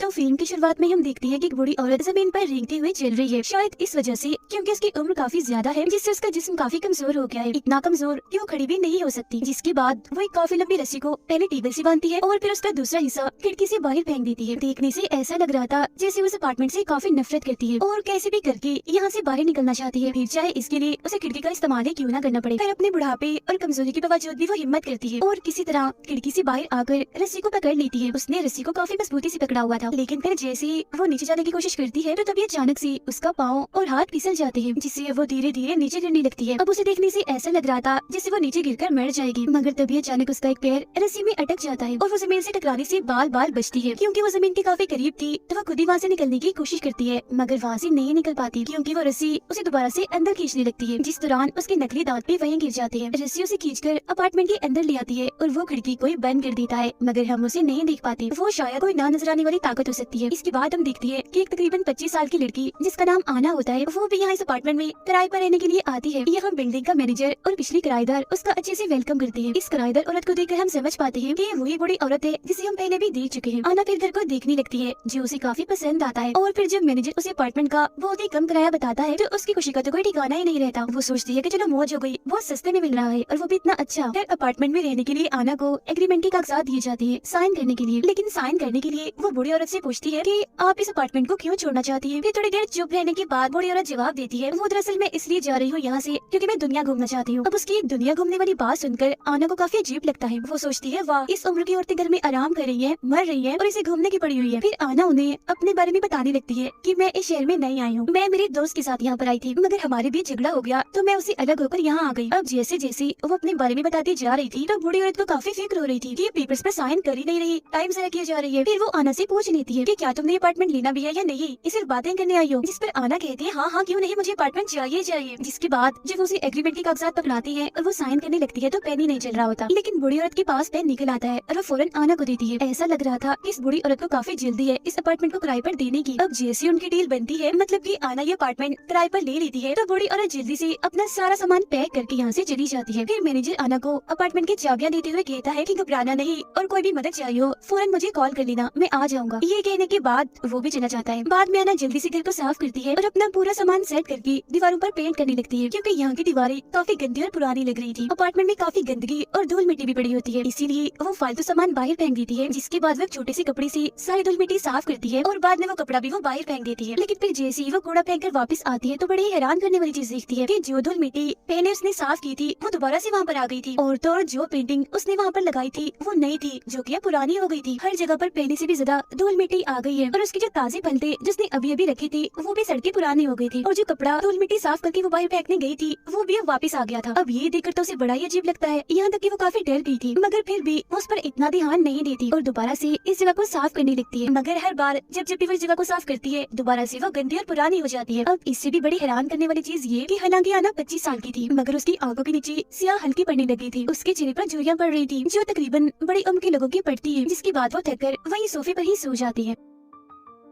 तो फिल्म की शुरुआत में हम देखते हैं कि एक बूढ़ी औरत जमीन पर रेंगती हुई चल रही है, शायद इस वजह से क्योंकि उसकी उम्र काफी ज्यादा है, जिससे उसका जिस्म काफी कमजोर हो गया है, इतना कमजोर कि वो खड़ी भी नहीं हो सकती। जिसके बाद वो एक काफी लंबी रस्सी को पहले टेबल से बांधती है और फिर उसका दूसरा हिस्सा खिड़की से बाहर फेंक देती है। देखने से ऐसा लग रहा था जैसे उस अपार्टमेंट से काफी नफरत करती है और कैसे भी करके यहाँ से बाहर निकलना चाहती है, फिर चाहे इसके लिए उसे खिड़की का इस्तेमाल ही क्यों ना करना पड़े। फिर अपने बुढ़ापे और कमजोरी के बावजूद भी वो हिम्मत करती है और किसी तरह खिड़की से बाहर आकर रस्सी को पकड़ लेती है। उसने रस्सी को काफी मजबूती से पकड़ा हुआ था, लेकिन फिर जैसे ही वो नीचे जाने की कोशिश करती है तो तभी अचानक से उसका पाँव और हाथ फिसल जाते हैं, जिससे वो धीरे धीरे नीचे गिरने लगती है। अब उसे देखने से ऐसा लग रहा था जैसे वो नीचे गिरकर मर जाएगी, मगर तभी अचानक उसका एक पैर रस्सी में अटक जाता है और वो जमीन से टकराने से बाल बाल बचती है। क्योंकि वो जमीन के काफी करीब थी तो वो खुद ही वहाँ से निकलने की कोशिश करती है, मगर वहाँ से नहीं निकल पाती क्योंकि वो रस्सी उसे दोबारा से अंदर खींचने लगती है। जिस दौरान उसके नकली दांत भी वहीं गिर जाते हैं। रस्सी उसे खींचकर अपार्टमेंट के अंदर ले आती है और वो खिड़की को बंद कर देता है, मगर हम उसे नहीं देख पाते। वो शायद कोई ना नजर आने वाली ताकत हो सकती है। इसके बाद हम देखती है कि एक तकरीबन 25 साल की लड़की जिसका नाम आना होता है, वो भी यहाँ इस अपार्टमेंट में किराए पर रहने के लिए आती है। यहाँ बिल्डिंग का मैनेजर और पिछली किराएदार उसका अच्छे से वेलकम करते हैं। इस किराएदार औरत को देखकर हम समझ पाते हैं कि वही बड़ी औरत है जिसे हम पहले भी देख चुके हैं। आना फिर घर को देखने लगती है जो उसे काफी पसंद आता है और फिर जब मैनेजर उसे अपार्टमेंट का बहुत ही कम किराया बताता है तो उसकी खुशी का तो कोई ठिकाना ही नहीं रहता। वो सोचती है कि चलो मौज हो गई, बहुत सस्ते में मिल रहा है और वो भी इतना अच्छा। फिर अपार्टमेंट में रहने के लिए आना को एग्रीमेंट के कागजात दिए जाते हैं साइन करने के लिए, लेकिन साइन करने के लिए वो बूढ़ी औरत से पूछती है कि आप इस अपार्टमेंट को क्यों छोड़ना चाहती है। फिर थोड़ी देर चुप रहने के बाद बूढ़ी औरत जवाब देती है, वो दरअसल मैं इसलिए जा रही हूँ यहाँ से क्योंकि मैं दुनिया घूमना चाहती हूँ। अब उसकी दुनिया घूमने वाली बात सुनकर आना को काफी अजीब लगता है। वो सोचती है वाह, इस उम्र की औरतें घर में आराम कर रही है, मर रही है और इसे घूमने की पड़ी हुई है। फिर आना उन्हें अपने बारे में बताने लगती है कि मैं इस शहर में नहीं आई हूँ, मैं मेरे दोस्त के साथ यहाँ पर आई थी, मगर हमारे बीच झगड़ा हो गया तो मैं उससे अलग होकर यहाँ आ गई। अब जैसे जैसे वो अपने बारे में बताती जा रही थी तो बूढ़ी औरत को काफी फिक्र हो रही थी कि ये पेपर्स पर साइन कर ही नहीं रही, टाइम ज़ाया किया जा रही है। फिर वो आना से पूछ लेती है कि क्या तुमने अपार्टमेंट लेना भी है या नहीं, ये सिर्फ बातें करने आई हो। जिस पर आना कहती है हाँ हाँ क्यों नहीं, मुझे अपार्टमेंट चाहिए। जिसके बाद जब उसे एग्रीमेंट के कागजात पकड़ाती है और वो साइन करने लगती है तो पेन ही नहीं चल रहा होता, लेकिन बूढ़ी औरत के पास पेन निकल आता है और वो फौरन आना को देती है। ऐसा लग रहा था कि इस बूढ़ी औरत को काफी जल्दी है इस अपार्टमेंट को किराए पर देने की। अब जैसे उनकी डील बनती है, मतलब कि आना ये अपार्टमेंट किराए पर ले लेती है, तो बूढ़ी औरत जल्दी से अपना सारा सामान पैक करके यहाँ से चली जाती है। फिर मैनेजर आना को अपार्टमेंट की चाबियां देते हुए कहता है कि घबराना नहीं और कोई भी मदद चाहिए हो फौरन मुझे कॉल कर लेना, मैं आ जाऊंगा। ये कहने के बाद वो भी चला जाता है। बाद में आना जल्दी से घर को साफ करती है और अपना पूरा सामान सेट करके दीवारों पर पेंट करने लगती है, क्योंकि यहाँ की दीवारें काफी गंदी और पुरानी लग रही थी। अपार्टमेंट में काफी गंदगी और धूल मिट्टी भी पड़ी होती है, इसीलिए वो फालतू सामान बाहर फेंक देती है। जिसके बाद वो छोटे से कपड़े से सारी धूल मिट्टी साफ करती है और बाद में वो कपड़ा भी वो बाहर फेंक देती है। लेकिन फिर जैसे ही वो कूड़ा फेंक कर वापस आती है तो बड़ी हैरान करने वाली चीज देखती है कि जो धूल मिट्टी पहले उसने साफ की थी वो दोबारा से वहाँ पर आ गई थी, और तो और जो पेंटिंग उसने वहाँ पर लगाई थी वो नई थी जो कि पुरानी हो गई थी। हर जगह पर पहले से भी ज्यादा धूल मिट्टी आ गई है और उसके जो ताजे फल थे जिसने अभी अभी रखे थे वो भी सड़के पुरानी हो गई थी, और जो कपड़ा धूल मिट्टी साफ करके वो बाहर फेंकने गई थी वो भी अब वापस आ गया था। अब ये देखकर तो उसे बड़ा ही अजीब लगता है, यहाँ तक कि वो काफी डर गई थी, मगर फिर भी वो उस पर इतना ध्यान नहीं देती और दोबारा से इस जगह को साफ करने लगती है। मगर हर बार जब भी वो इस जगह को साफ करती है दोबारा से वो गंदी और पुरानी हो जाती है। अब इससे भी बड़ी हैरान करने वाली चीज ये कि हालांकि आना 25 साल की थी, मगर उसकी आंखों के नीचे स्याह हल्की पड़ने लगी थी, उसके चेहरे पर झुर्रियां पड़ रही थी जो तकरीबन बड़ी उम्र के लोगों की पड़ती है। जिसके बाद वो थककर वही सोफे पर ही सो जाती है।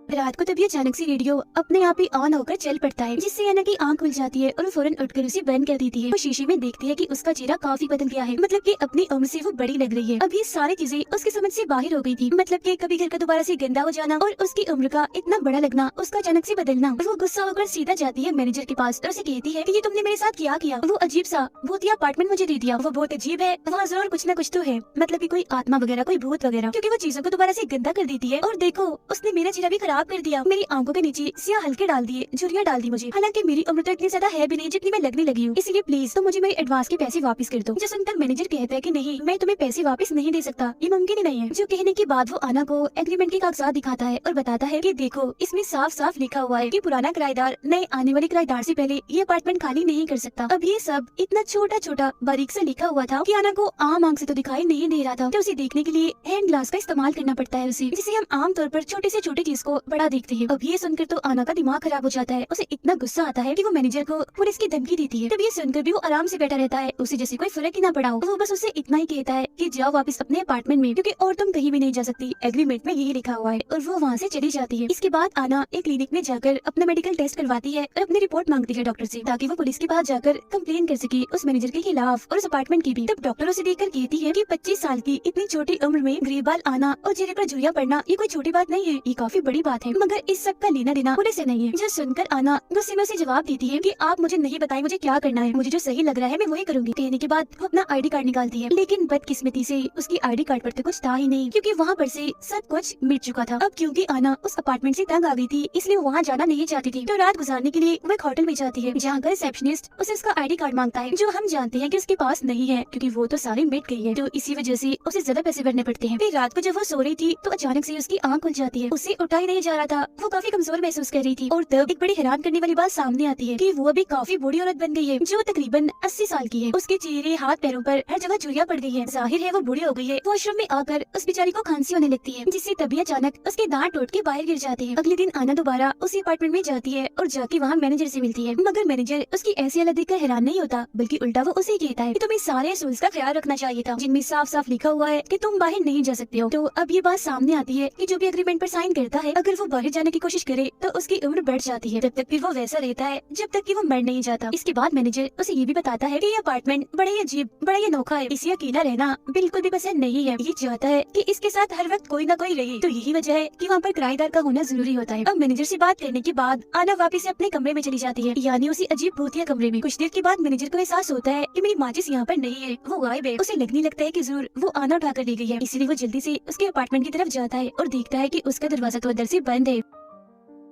रात को तभी अचानक से रेडियो अपने आप ही ऑन होकर चल पड़ता है, जिससे आना की आंख खुल जाती है और वो फौरन उठकर उसे बंद कर देती है। वो शीशे में देखती है कि उसका चेहरा काफी बदल गया है, मतलब कि अपनी उम्र से वो बड़ी लग रही है। अब ये सारी चीजें उसकी समझ से बाहर हो गई थी, मतलब कि कभी घर का दोबारा से गंदा हो जाना और उसकी उम्र का इतना बड़ा लगना, उसका अचानक से बदलना। वो गुस्सा होकर सीधा जाती है मैनेजर के पास और उसे कहती है कि ये तुमने मेरे साथ क्या किया, वो अजीब सा भूतिया अपार्टमेंट मुझे दे दिया, वो बहुत अजीब है, वहाँ जरूर कुछ न कुछ तो है, मतलब कि कोई आत्मा वगैरह, कोई भूत वगैरह, क्योंकि वो चीजों को दोबारा से गंदा कर देती है। और देखो उसने मेरा चेहरा भी खराब कर दिया, मेरी आंखों के नीचे स्याह हल्के डाल दिए, झुर्रियां डाल दी मुझे, हालांकि मेरी उम्र तो इतनी ज्यादा है भी नहीं जितनी मैं लगने लगी हूँ, इसीलिए प्लीज तो मुझे मेरे एडवांस के पैसे वापस कर दो। जो सुनकर मैनेजर कहता है कि नहीं, मैं तुम्हें पैसे वापस नहीं दे सकता, ये मुमकिन ही नहीं है। जो कहने के बाद वो आना को एग्रीमेंट के कागजात दिखाता है और बताता है कि देखो इसमें साफ साफ लिखा हुआ है कि पुराना किराएदार नए आने वाले किराएदार से पहले ये अपार्टमेंट खाली नहीं कर सकता। अब ये सब इतना छोटा छोटा बारीक से लिखा हुआ था कि आना को आम आंख से तो दिखाई नहीं दे रहा था, तो उसे देखने के लिए हैंड ग्लास का इस्तेमाल करना पड़ता है उसे, जिसे हम आमतौर पर छोटे से छोटे चीज को बड़ा देखते हैं। अब ये सुनकर तो आना का दिमाग खराब हो जाता है। उसे इतना गुस्सा आता है कि वो मैनेजर को पुलिस की धमकी देती है। तब ये सुनकर भी वो आराम से बैठा रहता है, उसे जैसे कोई फर्क ही ना पड़ा हो। वो बस उसे इतना ही कहता है कि जाओ वापस अपने अपार्टमेंट में, क्योंकि और तुम कहीं भी नहीं जा सकती, एग्रीमेंट में यही लिखा हुआ है। और वो वहाँ से चली जाती है। इसके बाद आना एक क्लिनिक में जाकर अपना मेडिकल टेस्ट करवाती है और अपनी रिपोर्ट मांगती है डॉक्टर से, ताकि वो पुलिस के पास जाकर कंप्लेन कर सके उस मैनेजर के खिलाफ और उस अपार्टमेंट की भी। तब डॉक्टर उसे देखकर कहती है कि 25 साल की इतनी छोटी उम्र में गरीब बाल आना और चेहरे पर झुर्रियां पड़ना ये कोई छोटी बात नहीं है, ये काफी बड़ी बात है। मगर इस सब का लेना देना पुलिस से नहीं है। जो सुनकर आना गुस्से में उसे जवाब देती है कि आप मुझे नहीं बताएं मुझे क्या करना है, मुझे जो सही लग रहा है मैं वही करूंगी। कहने के बाद वो अपना ID कार्ड निकालती है, लेकिन बदकिस्मती से उसकी ID कार्ड पर तो कुछ था ही नहीं, क्योंकि वहाँ पर से सब कुछ मिट चुका था। अब क्योंकि आना उस अपार्टमेंट से तंग आ गई थी, इसलिए वो वहाँ जाना नहीं चाहती थी। तो रात गुजारने के लिए वो एक होटल में जाती है, जहाँ का रिसेप्शनिस्ट उसे उसका ID कार्ड मांगता है, जो हम जानते हैं कि उसके पास नहीं है, क्योंकि वो तो सारी मिट गई है। तो इसी वजह से उसे ज्यादा पैसे भरने पड़ते हैं। फिर रात को जब वो सो रही थी तो अचानक से उसकी आंख खुल जाती है। उससे उठा ही नहीं जा रहा था, वो काफी कमजोर महसूस कर रही थी। और तब एक बड़ी हैरान करने वाली बात सामने आती है कि वो अभी काफी बूढ़ी औरत बन गई है, जो तकरीबन 80 साल की है। उसके चेहरे, हाथ, पैरों पर हर जगह झुर्रियां पड़ गई है। जाहिर है वो बूढ़ी हो गई है। वॉशरूम में आकर उस बेचारी को खांसी होने लगती है, जिससे तभी अचानक उसके दांत टूट के बाहर गिर जाते हैं। अगले दिन आना दोबारा उसी अपार्टमेंट में जाती है और जाके वहाँ मैनेजर से मिलती है। मगर मैनेजर उसकी ऐसी हालत देखकर हैरान नहीं होता, बल्कि उल्टा वो उसे कहता है कि तुम्हें सारे रूल्स का ख्याल रखना चाहिए था, जिनमें साफ साफ लिखा हुआ है कि तुम बाहर नहीं जा सकते हो। तो अब ये बात सामने आती है कि जो भी एग्रीमेंट पर साइन करता है, अगर वो बाहर जाने की कोशिश करे तो उसकी उम्र बढ़ जाती है। तब तक फिर वो वैसा रहता है जब तक कि वो मर नहीं जाता। इसके बाद मैनेजर उसे ये भी बताता है कि ये अपार्टमेंट बड़ा ही अजीब, बड़ा ही अनोखा है, इसे अकेला रहना बिल्कुल भी पसंद नहीं है। ये चाहता है कि इसके साथ हर वक्त कोई ना कोई रहे। तो यही वजह है कि वहाँ पर किराएदार का होना जरूरी होता है। अब मैनेजर से बात करने के बाद आना वापस अपने कमरे में चली जाती है, यानी उसी अजीब भूतिया कमरे में। कुछ देर के बाद मैनेजर को एहसास होता है कि मेरी माचिस यहाँ पर नहीं है, वो गायब है। उसे लगने लगता है कि जरूर वो आना उठाकर ले गई है, इसलिए वो जल्दी से उसके अपार्टमेंट की तरफ जाता है और देखता है कि उसका दरवाजा तो अंदर से बंद है।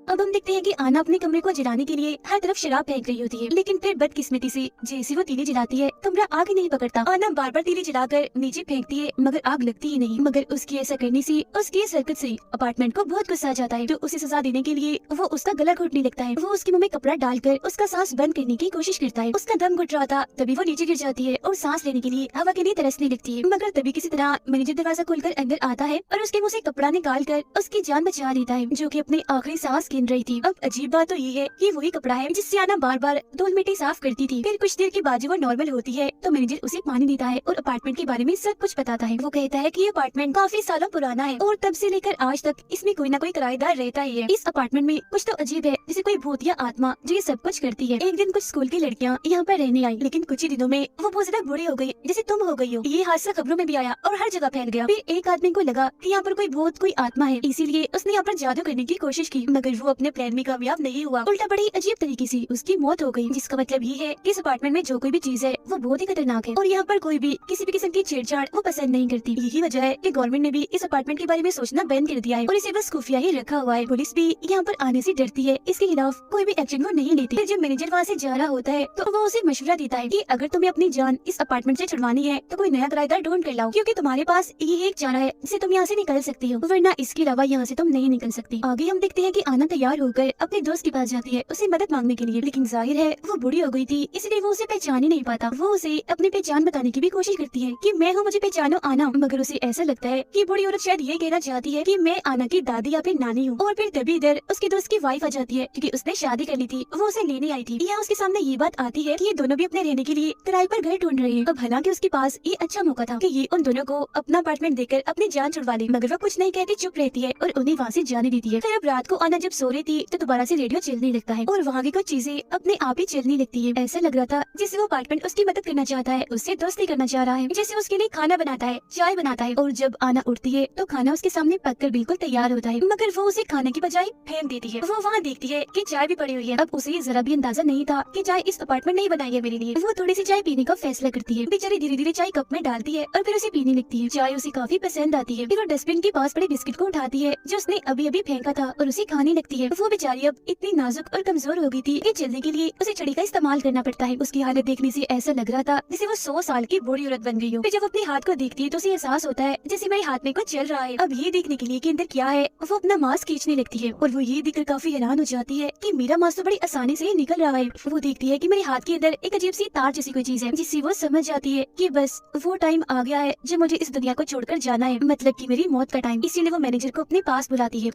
अब हम देखते हैं कि आना अपने कमरे को जलाने के लिए हर तरफ शराब फेंक रही होती है, लेकिन फिर बदकिस्मती से जैसे वो तीली जलाती है कमरा आग ही नहीं पकड़ता। आना बार बार तीली जलाकर नीचे फेंकती है, मगर आग लगती ही नहीं। मगर उसकी ऐसा करने से, उसकी इस हरकत से अपार्टमेंट को बहुत गुस्सा आ जाता है। तो उसे सजा देने के लिए वो उसका गला घोटने लगता है। वो उसके मुंह में कपड़ा डालकर उसका सांस बंद करने की कोशिश करता है। उसका दम घुट रहा था, तभी वो नीचे गिर जाती है और सांस लेने के लिए हवा के लिए तरसने लगती है। मगर तभी किसी तरह मैनेजर दरवाजा खोलकर अंदर आता है और उसके मुँह से कपड़ा निकाल कर उसकी जान बचा लेता है, जो की अपनी आखिरी सांस गिन रही थी। अब अजीब बात तो ये है कि वही कपड़ा है जिससे आना बार बार धूल मिट्टी साफ करती थी। फिर कुछ देर के बाद जब वो नॉर्मल होती है तो मैनेजर उसे पानी देता है और अपार्टमेंट के बारे में सब कुछ बताता है। वो कहता है कि ये अपार्टमेंट काफी सालों पुराना है और तब से लेकर आज तक इसमें कोई ना कोई किराएदार रहता ही है। इस अपार्टमेंट में कुछ तो अजीब है, जैसे कोई भूत या आत्मा जो ये सब कुछ करती है। एक दिन कुछ स्कूल की लड़कियाँ यहाँ पर रहने आई, लेकिन कुछ ही दिनों में वो बहुत ज्यादा बुरी हो गई, जैसे तुम हो गई हो। ये हादसा खबरों में भी आया और हर जगह फैल गया। फिर एक आदमी को लगा कि यहाँ पर कोई भूत, कोई आत्मा है, इसीलिए उसने यहाँ पर जादू करने की कोशिश की, मगर वो अपने प्लान में कामयाब नहीं हुआ। उल्टा बड़ी अजीब तरीके से उसकी मौत हो गई, जिसका मतलब ये है कि इस अपार्टमेंट में जो कोई भी चीज है वो बहुत ही खतरनाक है और यहाँ पर कोई भी किसी भी किस्म की छेड़छाड़ वो पसंद नहीं करती। यही वजह है कि गवर्नमेंट ने भी इस अपार्टमेंट के बारे में सोचना बंद कर दिया है और इसे बस खुफिया ही रखा हुआ है। पुलिस भी यहाँ पर आने से डरती है, इसके खिलाफ कोई भी एक्शन वो नहीं लेती। फिर जब मैनेजर वहाँ से जा रहा होता है तो वो उसे मशवरा देता है कि अगर तुम्हें अपनी जान इस अपार्टमेंट से छुड़वानी है तो कोई नया किराएदार ढूंढ कर लाओ, क्योंकि तुम्हारे पास ये एक चारा है जिससे तुम यहाँ से निकल सकती हो, वरना इसके अलावा यहाँ से तुम नहीं निकल सकती। आगे हम देखते हैं कि आना तैयार होकर अपने दोस्त के पास जाती है उसे मदद मांगने के लिए, लेकिन जाहिर है वो बूढ़ी हो गई थी, इसलिए वो उसे पहचान ही नहीं पाता। वो उसे अपनी पहचान बताने की भी कोशिश करती है कि मैं हूँ, मुझे पहचानो आना, मगर उसे ऐसा लगता है कि बूढ़ी औरत शायद ये कहना चाहती है कि मैं आना की दादी या फिर नानी हूँ। और फिर तभी इधर उसके दोस्त की वाइफ आ जाती है, क्योंकि उसने शादी कर ली थी, वो उसे लेने आई थी। यहाँ उसके सामने ये बात आती है कि ये दोनों भी अपने रहने के लिए किराए पर घर ढूंढ रहे हैं। अब हालांकि उसके पास ये अच्छा मौका था कि ये उन दोनों को अपना अपार्टमेंट देकर अपनी जान छुड़वा ले, मगर वो कुछ नहीं कहती, चुप रहती है और उन्हें वहाँ से जाने देती है। फिर अब रात को आना जब सो रही थी तो दोबारा से रेडियो चलने लगता है और वहाँ की कुछ चीजें अपने आप ही चलने लगती है। ऐसा लग रहा था जैसे वो अपार्टमेंट उसकी मदद करना चाहता है, उससे दोस्ती करना चाह रहा है, जैसे उसके लिए खाना बनाता है, चाय बनाता है। और जब आना उठती है तो खाना उसके सामने पककर बिल्कुल तैयार होता है, मगर वो उसे खाने की बजाय फेंक देती है। वो वहाँ देखती है कि चाय भी पड़ी हुई है। अब उसे ये जरा भी अंदाजा नहीं था कि चाय इस अपार्टमेंट नहीं बनाई है मेरे लिए। वो थोड़ी सी चाय पीने का फैसला करती है। बेचारी धीरे धीरे चाय कप में डालती है और फिर उसे पीने लगती है। चाय उसे काफी पसंद आती है। फिर वो डस्टबिन के पास पड़े बिस्किट को उठाती है जो उसने अभी अभी फेंका था और उसे खाने लगती है। वो बेचारी अब इतनी नाजुक और कमजोर हो गई थी कि चलने के लिए उसे छड़ी का इस्तेमाल करना पड़ता है। उसकी हालत देखने से ऐसा लग रहा था जैसे वो 100 साल की बूढ़ी औरत बन गई हो। फिर जब अपने हाथ को देखती है तो उसे एहसास होता है जैसे मेरे हाथ में कुछ चल रहा है। अब ये देखने के लिए कि अंदर क्या है, वो अपना मांस खींचने लगती है और वो ये देखकर काफी हैरान हो जाती है कि मेरा मांस तो बड़ी आसानी से ही निकल रहा है। वो देखती है कि मेरे हाथ के अंदर एक अजीब सी तार जैसी कोई चीज है, जिससे वो समझ जाती है कि बस वो टाइम आ गया है जब मुझे इस दुनिया को छोड़कर जाना है, मतलब कि मेरी मौत का टाइम। इसीलिए वो मैनेजर को अपने पास बुलाती है।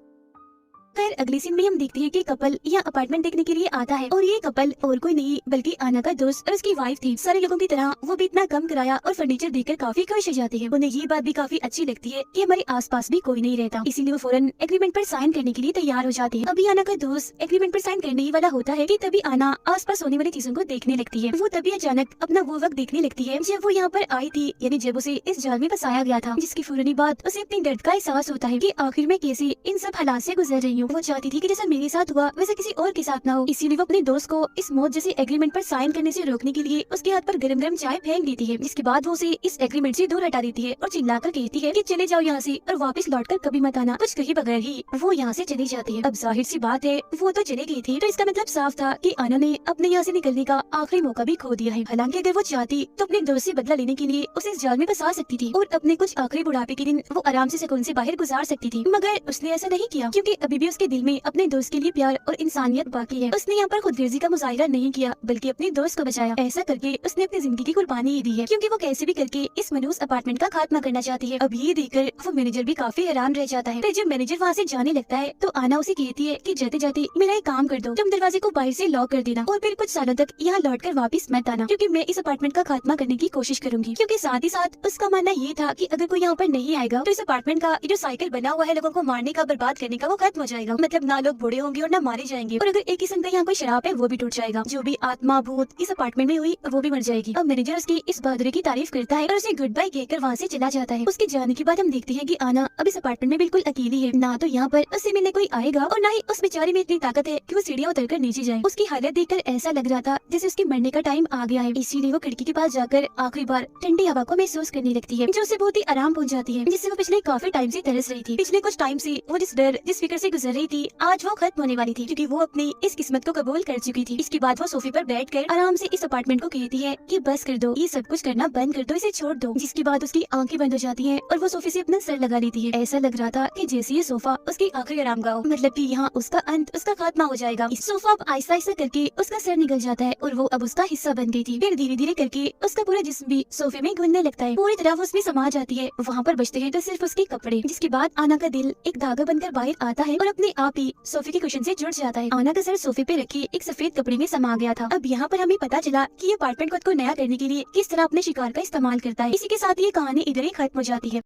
फिर अगली सीन में हम देखते हैं कि कपल यहाँ अपार्टमेंट देखने के लिए आता है और ये कपल और कोई नहीं बल्कि आना का दोस्त और उसकी वाइफ थी। सारे लोगों की तरह वो भी इतना कम किराया और फर्नीचर देखकर काफी खुश हो जाती है। उन्हें ये बात भी काफी अच्छी लगती है कि हमारे आसपास भी कोई नहीं रहता, इसीलिए वो फौरन एग्रीमेंट पर साइन करने के लिए तैयार हो जाती है। अभी आना का दोस्त एग्रीमेंट पर साइन करने ही वाला होता है कि तभी आना आसपास होने वाली चीजों को देखने लगती है। वो तभी अचानक अपना वो वक्त देखने लगती है जब वो यहाँ पर आई थी, यानी जब उसे इस जाल में फंसाया गया था, जिसकी फौरनी बात उसे अपनी दर्द का एहसास होता है कि आखिर में कैसे इन सब हालात से गुजर रही हूँ। वो चाहती थी कि जैसा मेरे साथ हुआ वैसे किसी और के साथ ना हो, इसीलिए वो अपने दोस्त को इस मौत जैसे एग्रीमेंट पर साइन करने से रोकने के लिए उसके हाथ पर गरम गरम चाय फेंक देती है। जिसके बाद वो उसे इस एग्रीमेंट से दूर हटा देती है और चिल्लाकर कहती है कि चले जाओ यहाँ से और वापस लौटकर कभी मत आना। कुछ कहे बगैर ही वो यहाँ से चली जाती है। अब जाहिर सी बात है वो तो चली गई थी, तो इसका मतलब साफ था कि आना ने अपने यहाँ से निकलने का आखिरी मौका भी खो दिया है। हालांकि अगर वो चाहती तो अपने दोस्त से बदला लेने के लिए उसे इस जाल में फंसा सकती थी और अपने कुछ आखिरी बुढ़ापे के दिन वो आराम से सुकून से बाहर गुजार सकती थी, मगर उसने ऐसा नहीं किया क्योंकि अभी भी उसके दिल में अपने दोस्त के लिए प्यार और इंसानियत बाकी है। उसने यहाँ पर खुदगर्जी का मुजाहिरा नहीं किया बल्कि अपने दोस्त को बचाया। ऐसा करके उसने अपनी जिंदगी की कुर्बानी ही दी है क्योंकि वो कैसे भी करके इस मनूस अपार्टमेंट का खात्मा करना चाहती है। अब ये देखकर वो मैनेजर भी काफी हैरान रह जाता है। फिर जब मैनेजर वहाँ से जाने लगता है तो आना उसे कहती है कि जाते जाते मेरा एक काम कर दो, तुम दरवाजे को बाहर से लॉक कर देना और फिर कुछ सालों तक यहाँ लौट कर वापिस मत आना, क्योंकि मैं इस अपार्टमेंट का खात्मा करने की कोशिश करूंगी। क्योंकि साथ ही साथ उसका मानना ये था कि अगर कोई यहाँ पर नहीं आएगा तो इस अपार्टमेंट का जो साइकिल बना हुआ है लोगों को मारने का, बर्बाद करने का, वो खत्म हो जाएगा। मतलब ना लोग बूढ़े होंगे और ना मारे जाएंगे, और अगर एक किस्म का यहाँ कोई शराब है वो भी टूट जाएगा। जो भी आत्मा भूत इस अपार्टमेंट में हुई वो भी मर जाएगी। अब मैनेजर उसकी इस बहादुरी की तारीफ करता है और उसे गुड बाय कहकर वहाँ से चला जाता है। उसके जाने के बाद हम देखते हैं कि आना अब इस अपार्टमेंट में बिल्कुल अकेली है। ना तो यहाँ पर उससे मिलने कोई आएगा और ना ही उस बेचारी में इतनी ताकत है कि वो सीढ़ियाँ उतरकर नीचे जाए। उसकी हालत देखकर ऐसा लग रहा था जैसे उसके मरने का टाइम आ गया है, इसीलिए वो खिड़की के पास जाकर आखिरी बार ठंडी हवा को महसूस करने लगती है जो उसे बहुत ही आराम पहुँचाती है, जिससे वो पिछले काफी टाइम से तरस रही थी। पिछले कुछ टाइम से वो जिस डर जिस फिक्र से गुजर रही थी आज वो खत्म होने वाली थी, क्योंकि वो अपनी इस किस्मत को कबूल कर चुकी थी। इसके बाद वो सोफे पर बैठकर आराम से इस अपार्टमेंट को कहती है कि बस कर दो, ये सब कुछ करना बंद कर दो, इसे छोड़ दो। जिसके बाद उसकी आंखें बंद हो जाती हैं और वो सोफे से अपना सर लगा लेती है। ऐसा लग रहा था कि जैसे ये सोफा उसकी आखिरी आरामगाह हो, मतलब कि यहाँ उसका अंत, उसका खात्मा हो जाएगा। इस सोफा अब आहिस्ता आहिस्ता करके उसका सर निकल जाता है और वो अब उसका हिस्सा बन गई थी। फिर धीरे धीरे करके उसका पूरा जिस्म भी सोफे में घुलने लगता है, पूरी तरह वो उसमें समा जाती है। वहाँ पर बचते हैं तो सिर्फ उसके कपड़े। जिसके बाद आना का दिल एक धागा बनकर बाहर आता है और अपने आप ही सोफे के कुशन से जुड़ जाता है। आना का सर सोफे पे रखे एक सफेद कपड़े में समा गया था। अब यहाँ पर हमें पता चला कि ये अपार्टमेंट खुद को नया करने के लिए किस तरह अपने शिकार का इस्तेमाल करता है। इसी के साथ ये कहानी इधर ही खत्म हो जाती है।